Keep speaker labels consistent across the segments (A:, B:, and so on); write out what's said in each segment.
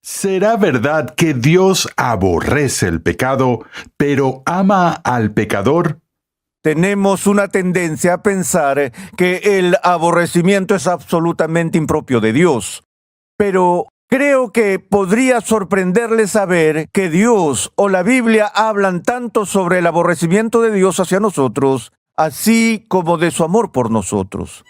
A: ¿Será verdad que Dios aborrece el pecado, pero ama al pecador?
B: Tenemos una tendencia a pensar que el aborrecimiento es absolutamente impropio de Dios. Pero creo que podría sorprenderle saber que Dios o la Biblia hablan tanto sobre el aborrecimiento de Dios hacia nosotros, así como de su amor por nosotros.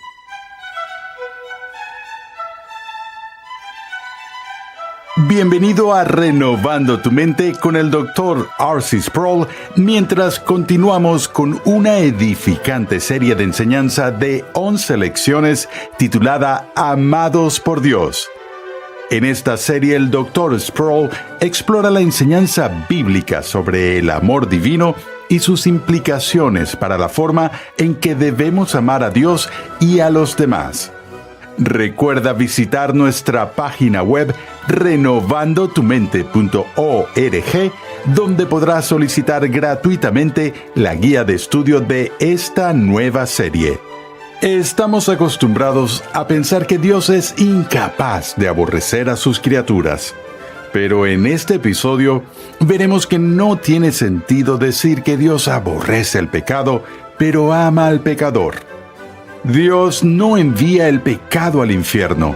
A: Bienvenido a Renovando tu Mente con el Dr. R.C. Sproul, mientras continuamos con una edificante serie de enseñanza de 11 lecciones titulada Amados por Dios. En esta serie el Dr. Sproul explora la enseñanza bíblica sobre el amor divino y sus implicaciones para la forma en que debemos amar a Dios y a los demás. Recuerda visitar nuestra página web renovandotumente.org, donde podrás solicitar gratuitamente la guía de estudio de esta nueva serie. Estamos acostumbrados a pensar que Dios es incapaz de aborrecer a sus criaturas. Pero en este episodio veremos que no tiene sentido decir que Dios aborrece el pecado, pero ama al pecador. Dios no envía el pecado al infierno.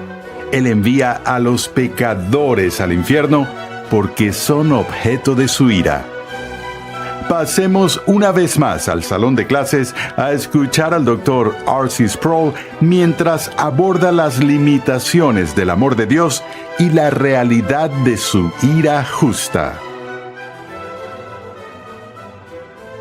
A: Él envía a los pecadores al infierno porque son objeto de su ira. Pasemos una vez más al salón de clases a escuchar al Dr. R.C. Sproul mientras aborda las limitaciones del amor de Dios y la realidad de su ira justa.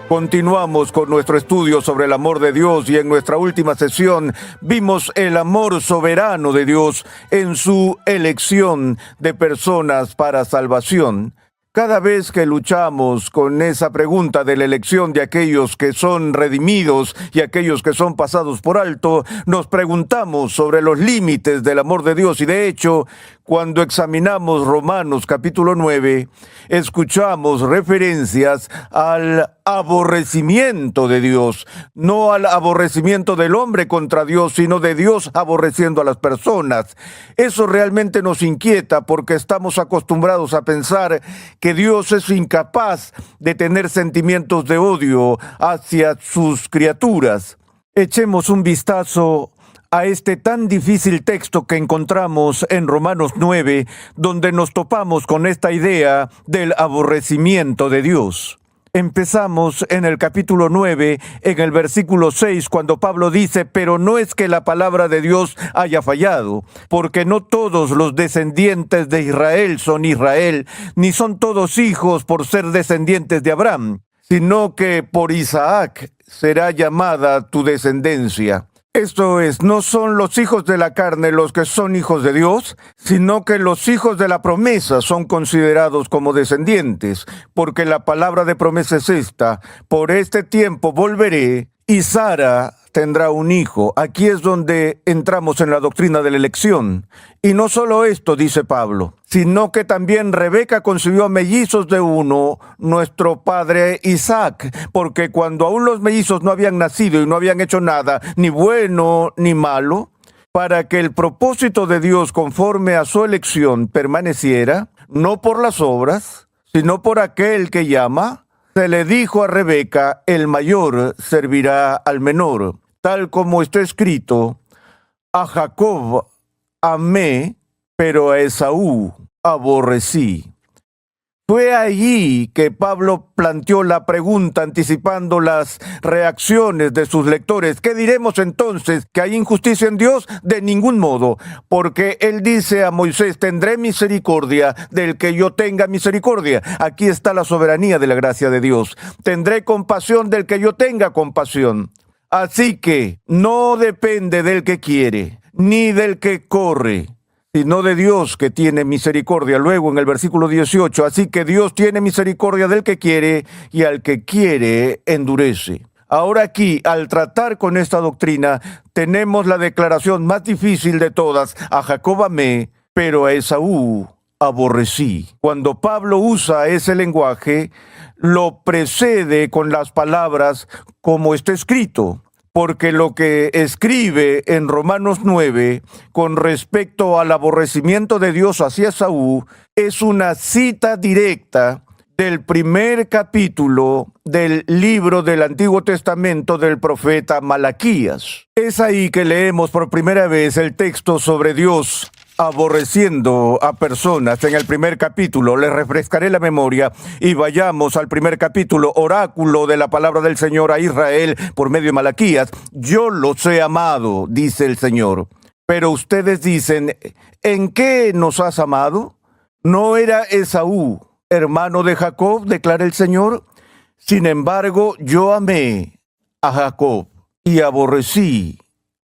B: Continuamos con nuestro estudio sobre el amor de Dios y en nuestra última sesión vimos el amor soberano de Dios en su elección de personas para salvación. Cada vez que luchamos con esa pregunta de la elección de aquellos que son redimidos y aquellos que son pasados por alto, nos preguntamos sobre los límites del amor de Dios y de hecho, cuando examinamos Romanos capítulo 9, escuchamos referencias al aborrecimiento de Dios, no al aborrecimiento del hombre contra Dios, sino de Dios aborreciendo a las personas. Eso realmente nos inquieta porque estamos acostumbrados a pensar que Dios es incapaz de tener sentimientos de odio hacia sus criaturas. Echemos un vistazo a este tan difícil texto que encontramos en Romanos 9, donde nos topamos con esta idea del aborrecimiento de Dios. Empezamos en el capítulo 9, en el versículo 6, cuando Pablo dice: pero no es que la palabra de Dios haya fallado, porque no todos los descendientes de Israel son Israel, ni son todos hijos por ser descendientes de Abraham, sino que por Isaac será llamada tu descendencia. Esto es, no son los hijos de la carne los que son hijos de Dios, sino que los hijos de la promesa son considerados como descendientes, porque la palabra de promesa es esta: por este tiempo volveré y Sara tendrá un hijo. Aquí es donde entramos en la doctrina de la elección. Y no solo esto, dice Pablo, sino que también Rebeca concibió mellizos de uno, nuestro padre Isaac, porque cuando aún los mellizos no habían nacido y no habían hecho nada, ni bueno ni malo, para que el propósito de Dios conforme a su elección permaneciera, no por las obras, sino por aquel que llama, se le dijo a Rebeca: el mayor servirá al menor. Tal como está escrito: a Jacob amé, pero a Esaú aborrecí. Fue allí que Pablo planteó la pregunta, anticipando las reacciones de sus lectores. ¿Qué diremos entonces? ¿Que hay injusticia en Dios? De ningún modo, porque él dice a Moisés: tendré misericordia del que yo tenga misericordia. Aquí está la soberanía de la gracia de Dios. Tendré compasión del que yo tenga compasión. Así que no depende del que quiere, ni del que corre, sino de Dios que tiene misericordia. Luego en el versículo 18, así que Dios tiene misericordia del que quiere y al que quiere endurece. Ahora aquí, al tratar con esta doctrina, tenemos la declaración más difícil de todas: a Jacob amé, pero a Esaú aborrecí. Cuando Pablo usa ese lenguaje, lo precede con las palabras como está escrito. porque lo que escribe en Romanos 9 con respecto al aborrecimiento de Dios hacia Esaú es una cita directa del primer capítulo del libro del Antiguo Testamento del profeta Malaquías. Es ahí que leemos por primera vez el texto sobre Dios aborreciendo a personas. En el primer capítulo, les refrescaré la memoria y vayamos al primer capítulo, oráculo de la palabra del Señor a Israel por medio de Malaquías. Yo los he amado, dice el Señor. Pero ustedes dicen, ¿en qué nos has amado? ¿No era Esaú hermano de Jacob?, declara el Señor. Sin embargo, yo amé a Jacob y aborrecí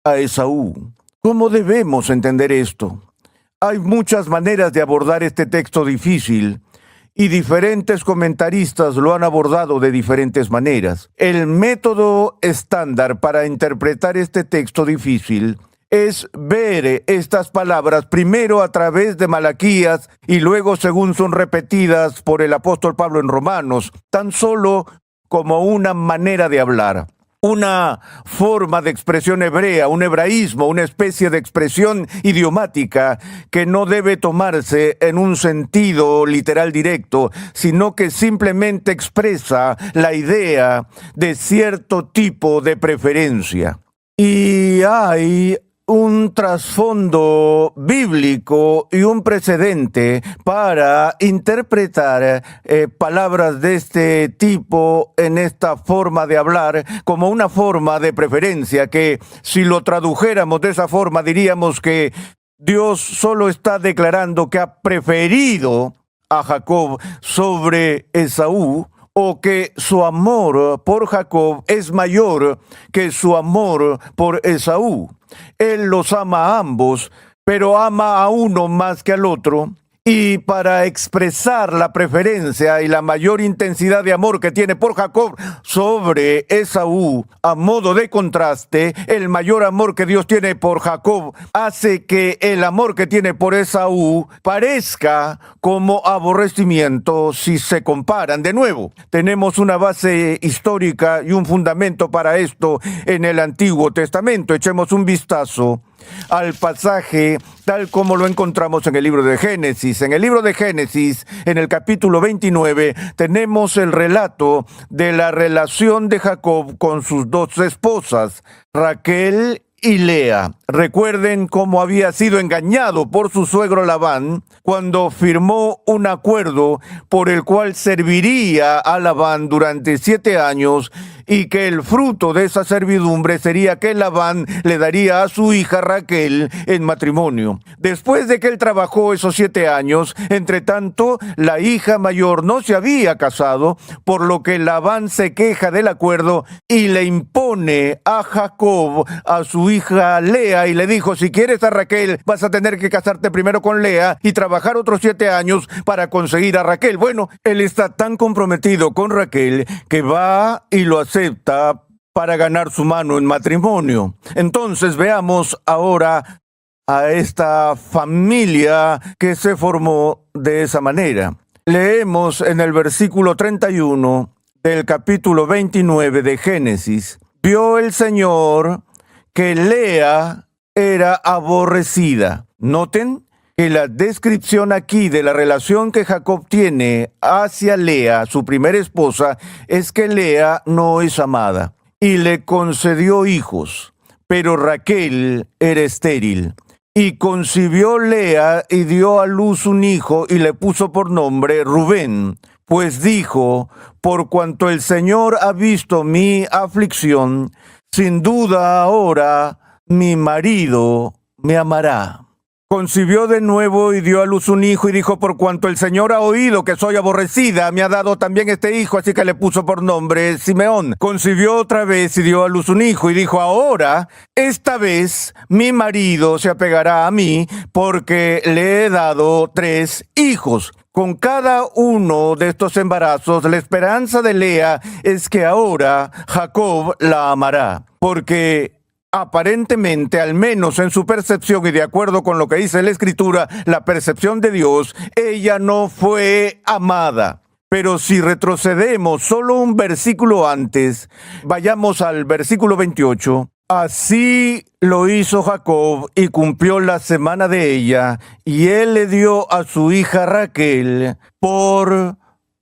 B: a Esaú. ¿Cómo debemos entender esto? Hay muchas maneras de abordar este texto difícil y diferentes comentaristas lo han abordado de diferentes maneras. El método estándar para interpretar este texto difícil es ver estas palabras primero a través de Malaquías y luego según son repetidas por el apóstol Pablo en Romanos, tan solo como una manera de hablar. Una forma de expresión hebrea, un hebraísmo, una especie de expresión idiomática que no debe tomarse en un sentido literal directo, sino que simplemente expresa la idea de cierto tipo de preferencia. Y hay un trasfondo bíblico y un precedente para interpretar palabras de este tipo en esta forma de hablar como una forma de preferencia, que si lo tradujéramos de esa forma diríamos que Dios solo está declarando que ha preferido a Jacob sobre Esaú, o que su amor por Jacob es mayor que su amor por Esaú. Él los ama a ambos, pero ama a uno más que al otro. Y para expresar la preferencia y la mayor intensidad de amor que tiene por Jacob sobre Esaú, a modo de contraste, el mayor amor que Dios tiene por Jacob hace que el amor que tiene por Esaú parezca como aborrecimiento si se comparan. De nuevo, tenemos una base histórica y un fundamento para esto en el Antiguo Testamento. Echemos un vistazo al pasaje tal como lo encontramos en el libro de Génesis. En el libro de Génesis, en el capítulo 29, tenemos el relato de la relación de Jacob con sus dos esposas, Raquel y Lea. Recuerden cómo había sido engañado por su suegro Labán cuando firmó un acuerdo por el cual serviría a Labán durante 7 años y que el fruto de esa servidumbre sería que Labán le daría a su hija Raquel en matrimonio. Después de que él trabajó esos 7 años, entre tanto, la hija mayor no se había casado, por lo que Labán se queja del acuerdo y le impone a Jacob a su hija Lea y le dijo, si quieres a Raquel, vas a tener que casarte primero con Lea y trabajar otros 7 años para conseguir a Raquel. Bueno, él está tan comprometido con Raquel que va y lo acepta para ganar su mano en matrimonio. Entonces veamos ahora a esta familia que se formó de esa manera. Leemos en el versículo 31 del capítulo 29 de Génesis. Vio el Señor que Lea era aborrecida. Noten que la descripción aquí de la relación que Jacob tiene hacia Lea, su primera esposa, es que Lea no es amada y le concedió hijos, pero Raquel era estéril. Y concibió Lea y dio a luz un hijo y le puso por nombre Rubén, pues dijo, por cuanto el Señor ha visto mi aflicción, sin duda ahora mi marido me amará. Concibió de nuevo y dio a luz un hijo y dijo, por cuanto el Señor ha oído que soy aborrecida, me ha dado también este hijo, así que le puso por nombre Simeón. Concibió otra vez y dio a luz un hijo y dijo, ahora, esta vez mi marido se apegará a mí porque le he dado 3 hijos. Con cada uno de estos embarazos, la esperanza de Lea es que ahora Jacob la amará, porque aparentemente, al menos en su percepción y de acuerdo con lo que dice la Escritura, la percepción de Dios, ella no fue amada. Pero si retrocedemos solo un versículo antes, vayamos al versículo 28. Así lo hizo Jacob y cumplió la semana de ella, y él le dio a su hija Raquel por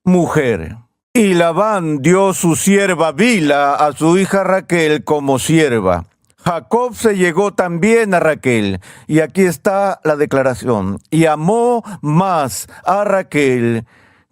B: mujer. Y Labán dio su sierva Bilha a su hija Raquel como sierva. Jacob se llegó también a Raquel, y aquí está la declaración, y amó más a Raquel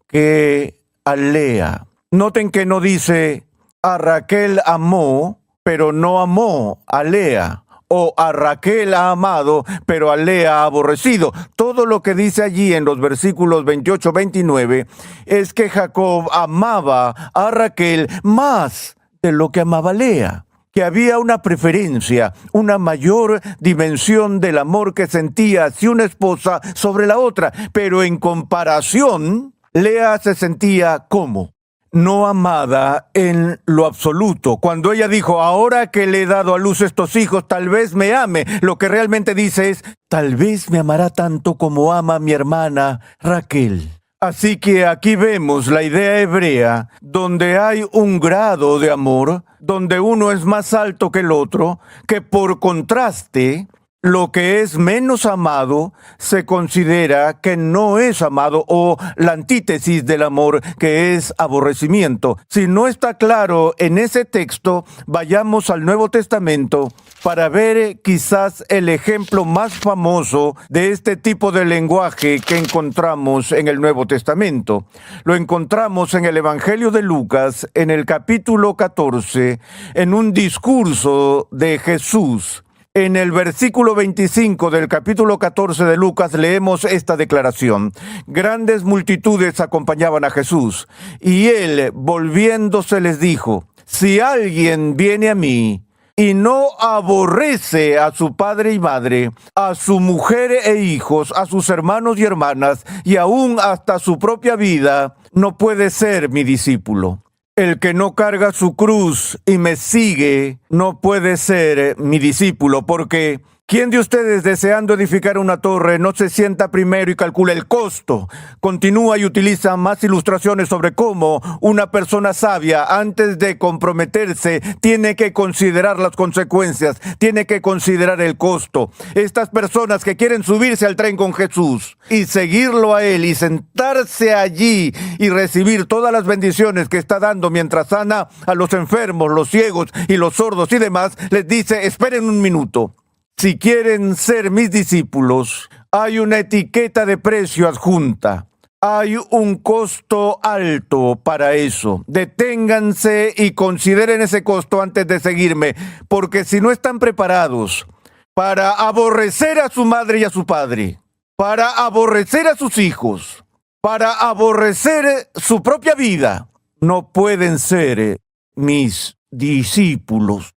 B: que a Lea. Noten que no dice a Raquel amó, pero no amó a Lea, o a Raquel ha amado, pero a Lea ha aborrecido. Todo lo que dice allí en los versículos 28-29 es que Jacob amaba a Raquel más de lo que amaba a Lea, que había una preferencia, una mayor dimensión del amor que sentía hacia una esposa sobre la otra, pero en comparación, Lea se sentía como no amada en lo absoluto. Cuando ella dijo, ahora que le he dado a luz estos hijos, tal vez me ame, lo que realmente dice es, tal vez me amará tanto como ama a mi hermana Raquel. Así que aquí vemos la idea hebrea, donde hay un grado de amor, donde uno es más alto que el otro, que por contraste, lo que es menos amado se considera que no es amado, o la antítesis del amor, que es aborrecimiento. Si no está claro en ese texto, vayamos al Nuevo Testamento para ver quizás el ejemplo más famoso de este tipo de lenguaje que encontramos en el Nuevo Testamento. Lo encontramos en el Evangelio de Lucas, en el capítulo 14, en un discurso de Jesús. En el versículo 25 del capítulo 14 de Lucas leemos esta declaración. Grandes multitudes acompañaban a Jesús, y él, volviéndose, les dijo, si alguien viene a mí y no aborrece a su padre y madre, a su mujer e hijos, a sus hermanos y hermanas, y aún hasta su propia vida, no puede ser mi discípulo. El que no carga su cruz y me sigue no puede ser mi discípulo, porque ¿quién de ustedes, deseando edificar una torre, no se sienta primero y calcula el costo? Continúa y utiliza más ilustraciones sobre cómo una persona sabia, antes de comprometerse, tiene que considerar las consecuencias, tiene que considerar el costo. Estas personas que quieren subirse al tren con Jesús y seguirlo a él y sentarse allí y recibir todas las bendiciones que está dando mientras sana a los enfermos, los ciegos y los sordos y demás, les dice, esperen un minuto. Si quieren ser mis discípulos, hay una etiqueta de precio adjunta. Hay un costo alto para eso. Deténganse y consideren ese costo antes de seguirme, porque si no están preparados para aborrecer a su madre y a su padre, para aborrecer a sus hijos, para aborrecer su propia vida, no pueden ser mis discípulos.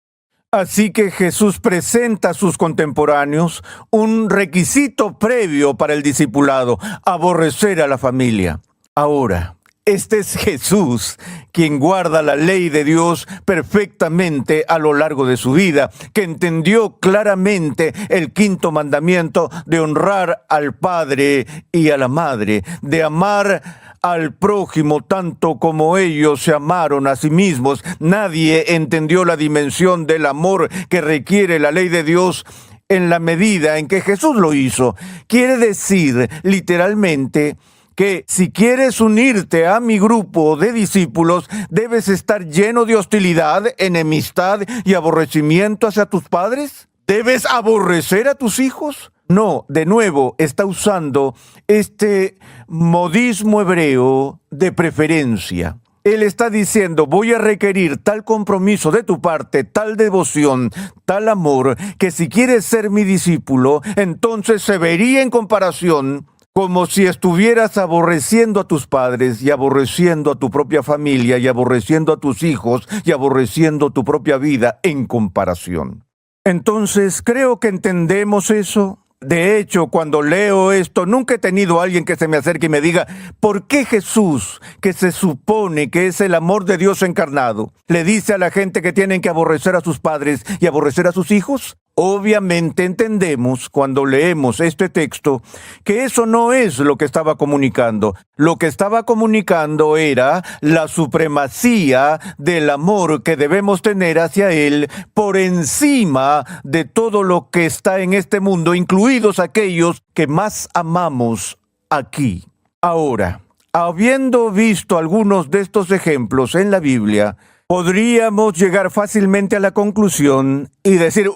B: Así que Jesús presenta a sus contemporáneos un requisito previo para el discipulado: aborrecer a la familia. Ahora, este es Jesús, quien guarda la ley de Dios perfectamente a lo largo de su vida, que entendió claramente el quinto mandamiento de honrar al padre y a la madre, de amar al prójimo tanto como ellos se amaron a sí mismos. Nadie entendió la dimensión del amor que requiere la ley de Dios en la medida en que Jesús lo hizo. Quiere decir, literalmente, que si quieres unirte a mi grupo de discípulos, debes estar lleno de hostilidad, enemistad y aborrecimiento hacia tus padres. ¿Debes aborrecer a tus hijos? No, de nuevo, está usando este modismo hebreo de preferencia. Él está diciendo, voy a requerir tal compromiso de tu parte, tal devoción, tal amor, que si quieres ser mi discípulo, entonces se vería en comparación como si estuvieras aborreciendo a tus padres y aborreciendo a tu propia familia y aborreciendo a tus hijos y aborreciendo tu propia vida en comparación. Entonces, creo que entendemos eso. De hecho, cuando leo esto, nunca he tenido a alguien que se me acerque y me diga, ¿por qué Jesús, que se supone que es el amor de Dios encarnado, le dice a la gente que tienen que aborrecer a sus padres y aborrecer a sus hijos? Obviamente entendemos cuando leemos este texto que eso no es lo que estaba comunicando. Lo que estaba comunicando era la supremacía del amor que debemos tener hacia Él por encima de todo lo que está en este mundo, incluidos aquellos que más amamos aquí. Ahora, habiendo visto algunos de estos ejemplos en la Biblia, podríamos llegar fácilmente a la conclusión y decir,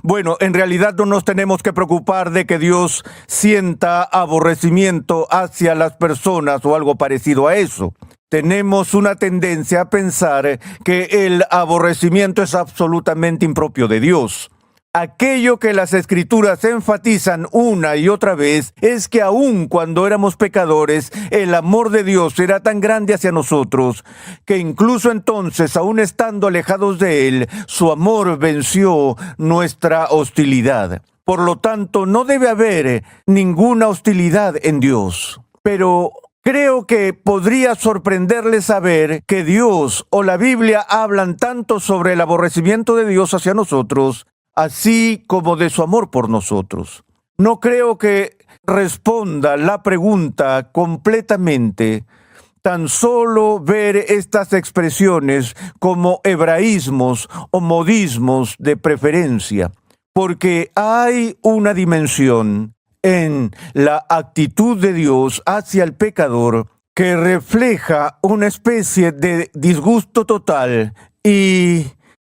B: bueno, en realidad no nos tenemos que preocupar de que Dios sienta aborrecimiento hacia las personas o algo parecido a eso. Tenemos una tendencia a pensar que el aborrecimiento es absolutamente impropio de Dios. Aquello que las Escrituras enfatizan una y otra vez es que aun cuando éramos pecadores, el amor de Dios era tan grande hacia nosotros que incluso entonces, aun estando alejados de Él, su amor venció nuestra hostilidad. Por lo tanto, no debe haber ninguna hostilidad en Dios. Pero creo que podría sorprenderles saber que Dios o la Biblia hablan tanto sobre el aborrecimiento de Dios hacia nosotros, así como de su amor por nosotros. No creo que responda la pregunta completamente tan solo ver estas expresiones como hebraísmos o modismos de preferencia, porque hay una dimensión en la actitud de Dios hacia el pecador que refleja una especie de disgusto total y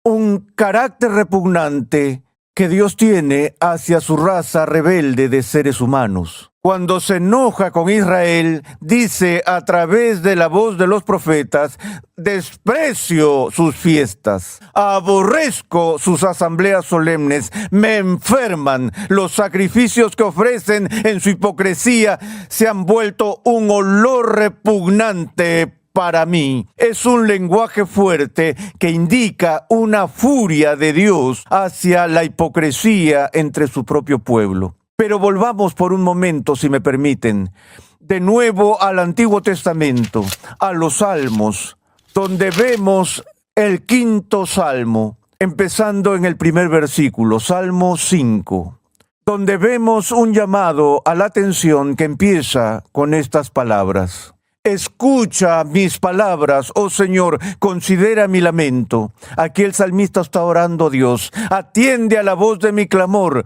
B: un carácter repugnante que Dios tiene hacia su raza rebelde de seres humanos. Cuando se enoja con Israel, dice a través de la voz de los profetas, desprecio sus fiestas, aborrezco sus asambleas solemnes, me enferman, los sacrificios que ofrecen en su hipocresía se han vuelto un olor repugnante para mí. Es un lenguaje fuerte que indica una furia de Dios hacia la hipocresía entre su propio pueblo. Pero volvamos por un momento, si me permiten, de nuevo al Antiguo Testamento, a los Salmos, donde vemos el quinto Salmo, empezando en el primer versículo, Salmo 5, donde vemos un llamado a la atención que empieza con estas palabras. Escucha mis palabras, oh Señor, considera mi lamento. Aquí el salmista está orando a Dios. Atiende a la voz de mi clamor,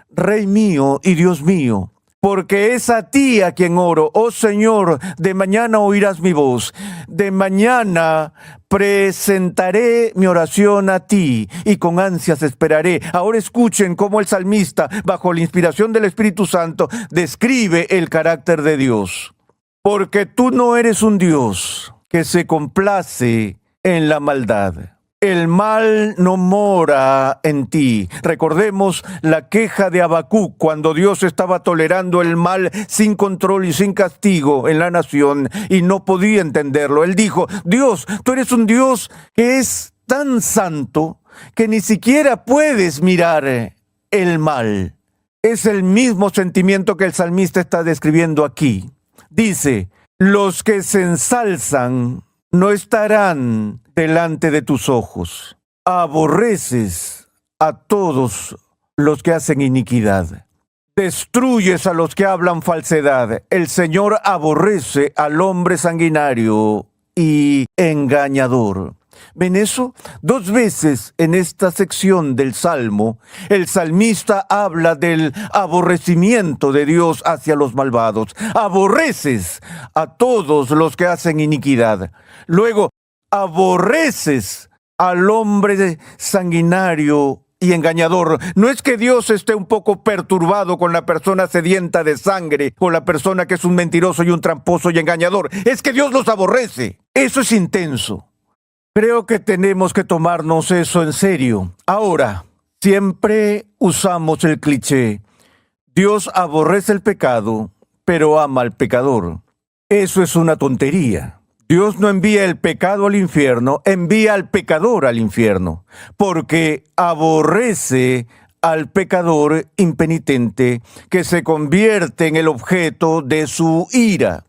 B: Rey mío y Dios mío, porque es a ti a quien oro. Oh Señor, de mañana oirás mi voz. De mañana presentaré mi oración a ti y con ansias esperaré. Ahora escuchen cómo el salmista, bajo la inspiración del Espíritu Santo, describe el carácter de Dios. Porque tú no eres un Dios que se complace en la maldad. El mal no mora en ti. Recordemos la queja de Habacuc cuando Dios estaba tolerando el mal sin control y sin castigo en la nación y no podía entenderlo. Él dijo, Dios, tú eres un Dios que es tan santo que ni siquiera puedes mirar el mal. Es el mismo sentimiento que el salmista está describiendo aquí. Dice, los que se ensalzan no estarán delante de tus ojos. Aborreces a todos los que hacen iniquidad. Destruyes a los que hablan falsedad. El Señor aborrece al hombre sanguinario y engañador. ¿Ven eso? 2 veces en esta sección del Salmo, el salmista habla del aborrecimiento de Dios hacia los malvados. Aborreces a todos los que hacen iniquidad. Luego, aborreces al hombre sanguinario y engañador. No es que Dios esté un poco perturbado con la persona sedienta de sangre, con la persona que es un mentiroso y un tramposo y engañador. Es que Dios los aborrece. Eso es intenso. Creo que tenemos que tomarnos eso en serio. Ahora, siempre usamos el cliché. Dios aborrece el pecado, pero ama al pecador. Eso es una tontería. Dios no envía el pecado al infierno, envía al pecador al infierno, porque aborrece al pecador impenitente que se convierte en el objeto de su ira.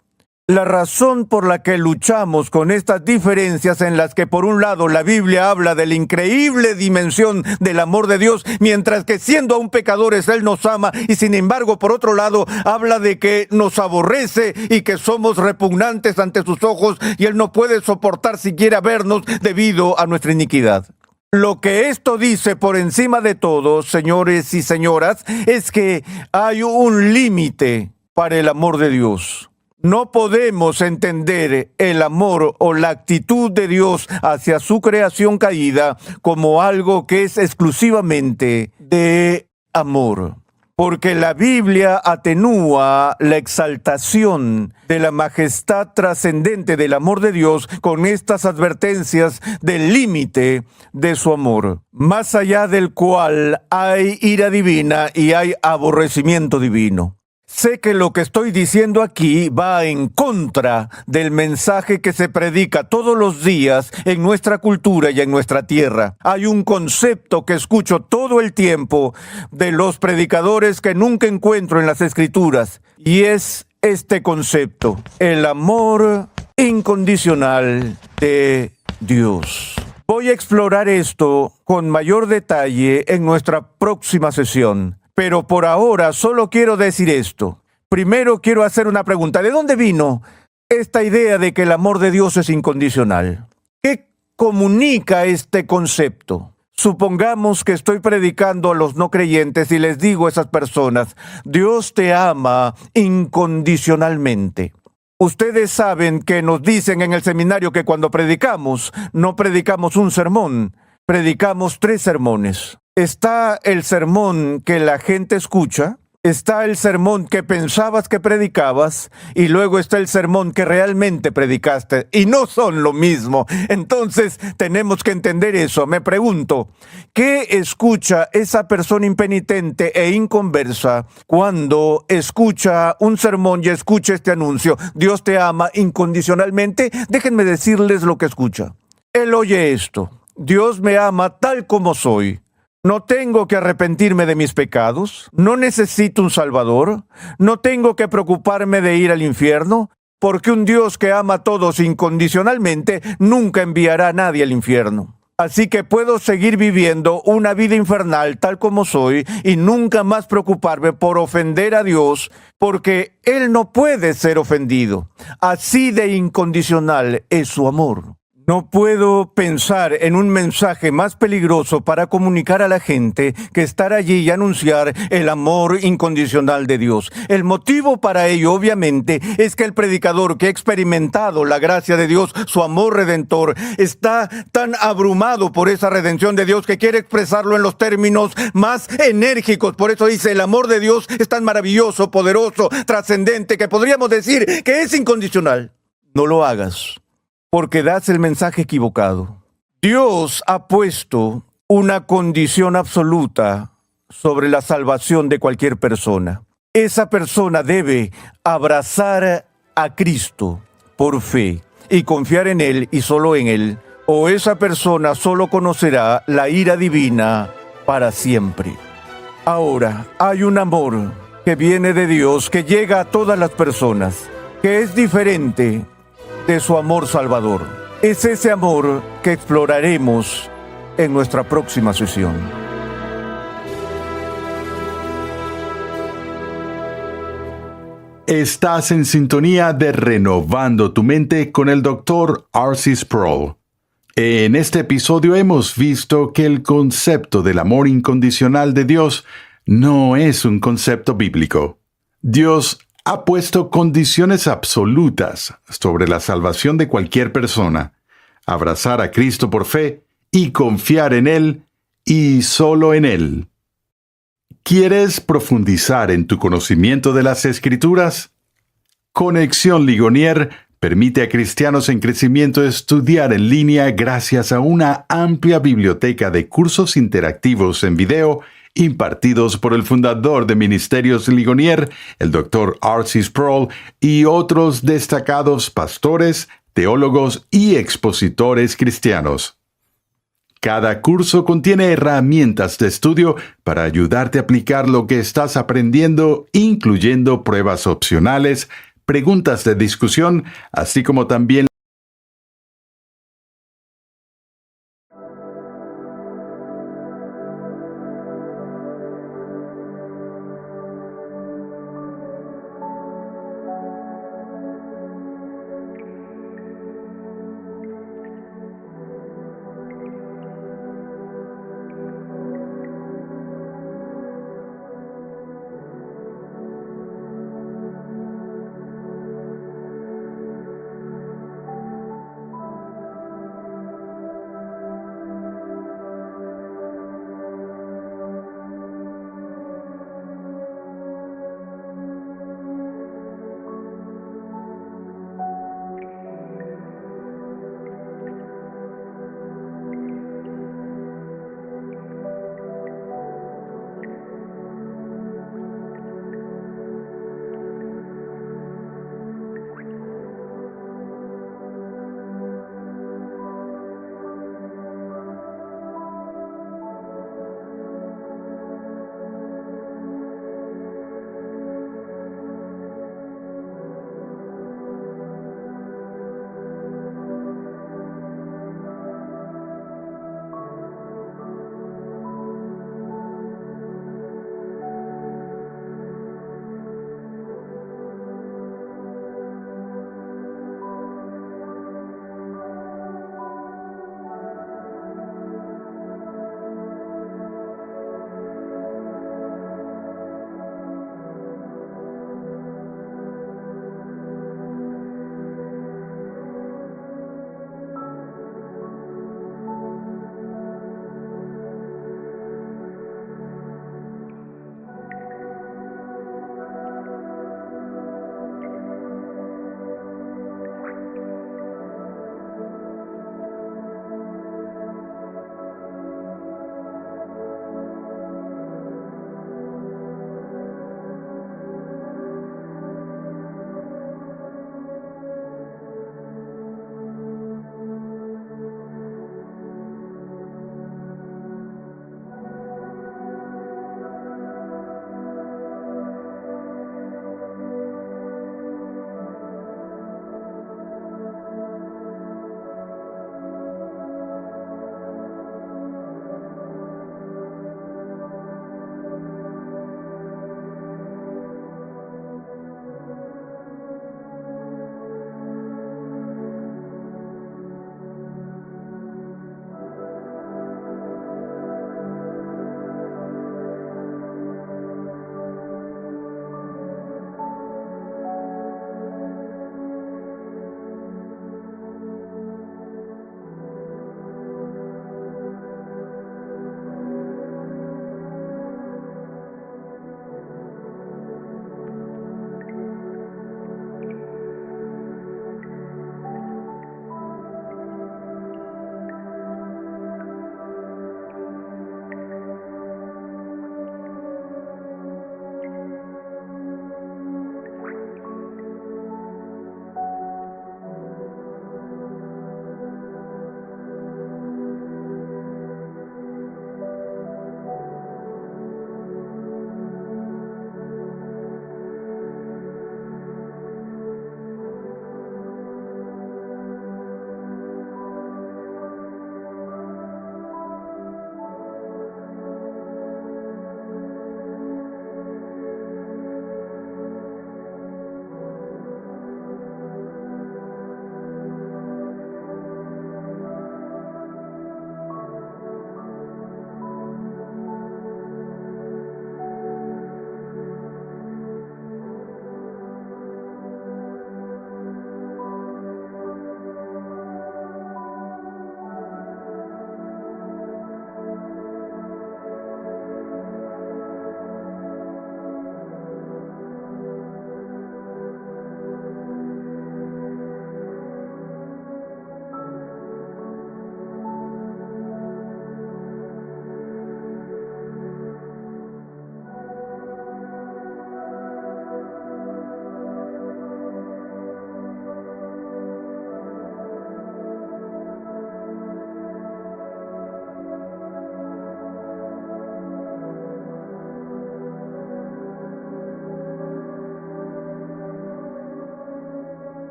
B: La razón por la que luchamos con estas diferencias en las que por un lado la Biblia habla de la increíble dimensión del amor de Dios, mientras que siendo aún pecadores Él nos ama, y sin embargo por otro lado habla de que nos aborrece y que somos repugnantes ante sus ojos y Él no puede soportar siquiera vernos debido a nuestra iniquidad. Lo que esto dice por encima de todo, señores y señoras, es que hay un límite para el amor de Dios. No podemos entender el amor o la actitud de Dios hacia su creación caída como algo que es exclusivamente de amor. Porque la Biblia atenúa la exaltación de la majestad trascendente del amor de Dios con estas advertencias del límite de su amor, más allá del cual hay ira divina y hay aborrecimiento divino. Sé que lo que estoy diciendo aquí va en contra del mensaje que se predica todos los días en nuestra cultura y en nuestra tierra. Hay un concepto que escucho todo el tiempo de los predicadores que nunca encuentro en las Escrituras, y es este concepto: el amor incondicional de Dios. Voy a explorar esto con mayor detalle en nuestra próxima sesión. Pero por ahora solo quiero decir esto. Primero quiero hacer una pregunta. ¿De dónde vino esta idea de que el amor de Dios es incondicional? ¿Qué comunica este concepto? Supongamos que estoy predicando a los no creyentes y les digo a esas personas: Dios te ama incondicionalmente. Ustedes saben que nos dicen en el seminario que cuando predicamos, no predicamos un sermón, predicamos 3 sermones. Está el sermón que la gente escucha, está el sermón que pensabas que predicabas, y luego está el sermón que realmente predicaste, y no son lo mismo. Entonces tenemos que entender eso. Me pregunto, ¿qué escucha esa persona impenitente e inconversa cuando escucha un sermón y escucha este anuncio? Dios te ama incondicionalmente. Déjenme decirles lo que escucha. Él oye esto: Dios me ama tal como soy. No tengo que arrepentirme de mis pecados, no necesito un Salvador, no tengo que preocuparme de ir al infierno, porque un Dios que ama a todos incondicionalmente nunca enviará a nadie al infierno. Así que puedo seguir viviendo una vida infernal tal como soy y nunca más preocuparme por ofender a Dios, porque Él no puede ser ofendido. Así de incondicional es su amor. No puedo pensar en un mensaje más peligroso para comunicar a la gente que estar allí y anunciar el amor incondicional de Dios. El motivo para ello, obviamente, es que el predicador que ha experimentado la gracia de Dios, su amor redentor, está tan abrumado por esa redención de Dios que quiere expresarlo en los términos más enérgicos. Por eso dice: el amor de Dios es tan maravilloso, poderoso, trascendente, que podríamos decir que es incondicional. No lo hagas, porque das el mensaje equivocado. Dios ha puesto una condición absoluta sobre la salvación de cualquier persona. Esa persona debe abrazar a Cristo por fe y confiar en Él y solo en Él, o esa persona solo conocerá la ira divina para siempre. Ahora, hay un amor que viene de Dios, que llega a todas las personas, que es diferente de su amor salvador. Es ese amor que exploraremos en nuestra próxima sesión.
A: Estás en sintonía de Renovando tu Mente con el Dr. R.C. Sproul. En este episodio hemos visto que el concepto del amor incondicional de Dios no es un concepto bíblico. Dios ha puesto condiciones absolutas sobre la salvación de cualquier persona: abrazar a Cristo por fe y confiar en Él y solo en Él. ¿Quieres profundizar en tu conocimiento de las Escrituras? Conexión Ligonier permite a cristianos en crecimiento estudiar en línea gracias a una amplia biblioteca de cursos interactivos en video impartidos por el fundador de Ministerios Ligonier, el Dr. R.C. Sproul, y otros destacados pastores, teólogos y expositores cristianos. Cada curso contiene herramientas de estudio para ayudarte a aplicar lo que estás aprendiendo, incluyendo pruebas opcionales, preguntas de discusión, así como también